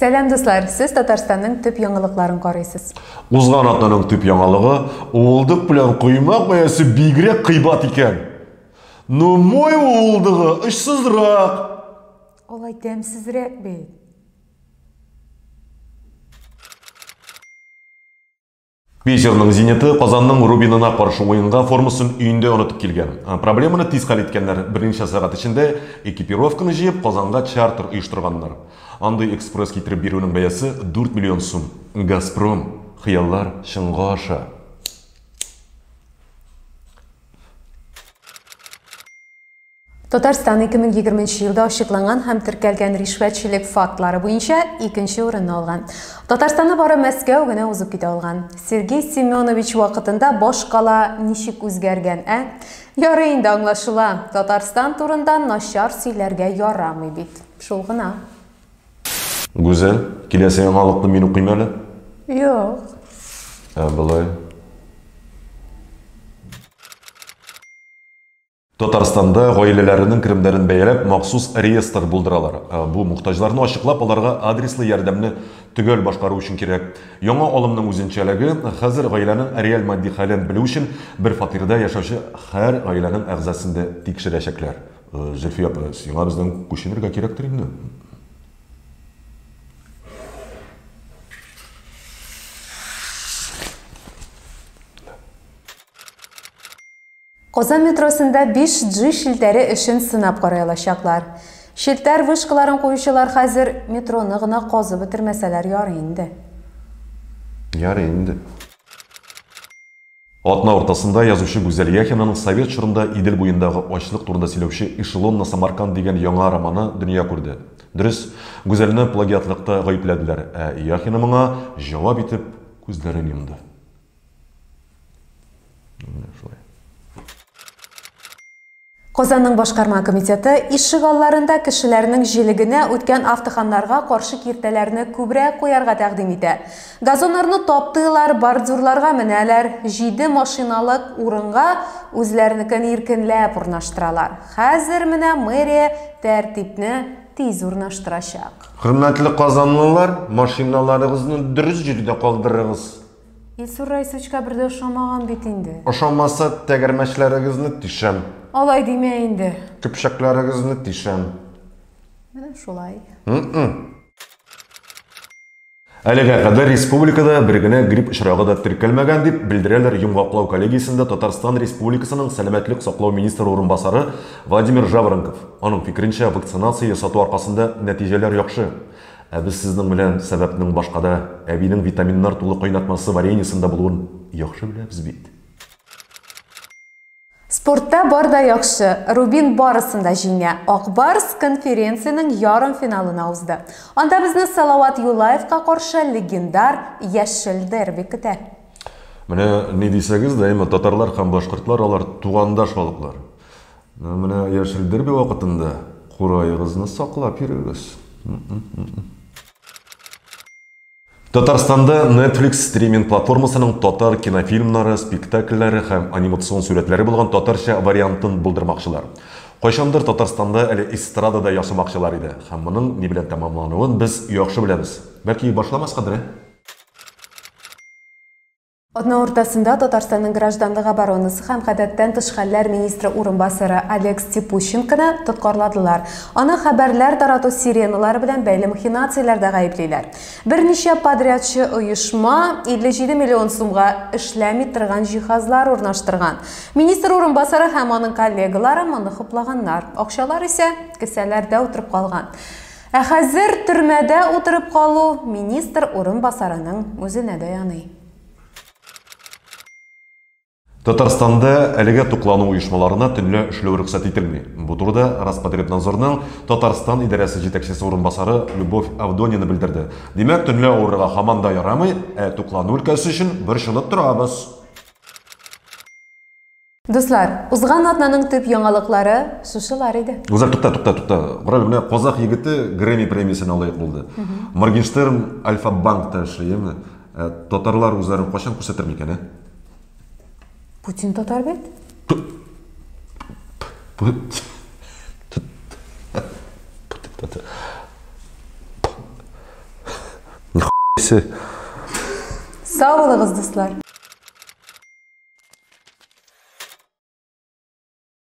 Сәлем дуслар, сіз Татарстанның төп яңалыкларын карыйсыз. Узган атнаның төп яңалыгы уылдык белән коймак бәясе бигрәк кыйбат икән. Ну мой уылдыгы очсызрак. Олай тәмсезрәк бит. Питерның Зениты Казанның Рубинына каршы уенга формасын өйендә онытып килгән. Проблеманы тиз хәл иткәннәр. Берничә сәгать эчендә экипировканы җыеп Казанга чартер оештырганнар. Андый экспресс китереп бирүнең бәясе 4 миллион сум. Газпром, хыяллар чынга аша. Татарстан 2020 елда ачыкланган һәм теркәлгән ришвәтчелек фактлары буенча 2нче урынны алган. Татарстанны бары Мәскәү генә узып китә алган. Сергей Семенович вакытында башкала ничек үзгәргән, Ярый инде аңлашыла. Татарстан турында начар сөйләргә ярамый бит. Шул гына. Гүзәл, киләсе яңалыкны мин укыйм әле? Юк. Былай. Татарстанда гаиләләренең керемнәрен бәяләп махсус реестр булдыралар. Бу мохтаҗларны ачыклап, аларга адреслы ярдәмне төгәл башкару өчен кирәк. Яңа алымның үзенчәлеге хәзер гаиләнең реаль матди хәлен белү өчен бер фатирда яшәүче һәр гаиләнең әгъзасын да тикшерәчәкләр. Зөлфия апа, сиңа бездән күченергә кирәктер инде. Казан метросында 5G шилтәре эшен сынап карый алачаклар. Шилтәр вышкаларын куючылар хәзер метроны гына казып бетермәсәләр ярый инде. Ярый инде. Атна ортасында язучы Гүзәл Яхинаның Совет чорында Идел буендагы ачлык турында сөйләүче Эшелон на Самарканд дигән яңа романы дөнья күрде. Дөрес, Гүзәлне плагиатлыкта гаепләделәр, Яхина моңа җавап итеп күзләрен йомды. Казанның башкарма комитеты ишек алларында кешеләрнең җилегенә үткән автоханнарга каршы киртәләрне күбрәк куярга тәкъдим итә. Газоннарны таптылар, бордюрларга менәләр, 7 машиналык урынга үзләренекен иркенләп урнаштыралар. Хәзер менә мэрия тәртипне тиз урнаштырачак. Хөрмәтле казанлылар, машиналарыгызны дөрес җирдә калдырыгыз. Илсур Райсовичка бер дә ошамаган бит инде. Ошамаса тәгәрмәчләрегезне тишәм. Алай димә инде. Көпшәкләрегезне тишәм. Менә шулай. Әлегә кадәр республикада бер генә грипп очрагы да теркәлмәгән дип белдерәләр Йомгаклау коллегиясендә Татарстан Республикасының сәламәтлек саклау министры урынбасары Владимир Жаворонков. Аның фикеренчә, вакцинация ясату аркасында нәтиҗәләр яхшы. Без сезнең белән сәбәпнең башкада, әбинең витаминнар тулы кайнатмасы вареньесында булуын яхшы беләбез бит. Спортта бар да яхшы. Рубин барысында җиңә. Акбарс конференцияның ярым финалына узды. Анда безне Салават Юлаевка каршы легендар яшел дерби көтә. Менә ни дисәгез дә, татарлар һәм башкортлар алар тугандаш халыклар. Менә яшел дерби вакытында курайыгызны саклап йөрегез. Татарстанда Netflix стриминг платформасының татар кинофильмнары, спектакльләре һәм анимацион сүрәтләре булган татарча вариантын булдырмакчылар. Кайчандыр Татарстанда әле эстрадада яшамакчылар иде, һәм моның ни белән тәмамлануын без яхшы беләбез. Бәлки башламаскадыр? Атна уртасында Татарстанның гражданлык оборонасы һәм гадәттән тыш хәлләр министры урынбасары Олег Степущенконы тоткарладылар. Аны хәбәрләр тарату сиреналары белән бәйле махинацияләрдә гаеплиләр. Берничә подрядчы оешма 57 миллион сумга эшләми торган җиһазлар урнаштырган. Министр урынбасары һәм аның коллегалары моны хуплаганнар. Акчалар исә кесәләрдә утырып калган. Хәзер төрмәдә утырып калу министр урынбасарының үзенә дә яный. Татарстанда әлегә туклану оешмаларына төнлә эшләү рөхсәт ителми. Бу турыда Роспотребнадзорның Татарстан идарәсе җитәкчесе урынбасары Любовь Авдонина белдерде. Димәк, төнлә авырырга һаман да ярамый, туклану өлкәсе өчен борчылып торабыз. Дуслар, узган атнаның төп яңалыклары шушылар иде. Гүзәл, тукта. Кырай менә Казак егете Грэмми премиясен лаек булды. Моргенштерн Альфа-банкта эшләйме? Татарлар үзләрен качан күрсәтер микән? Путин татар бит? келесі. Сау болыңыз, достар.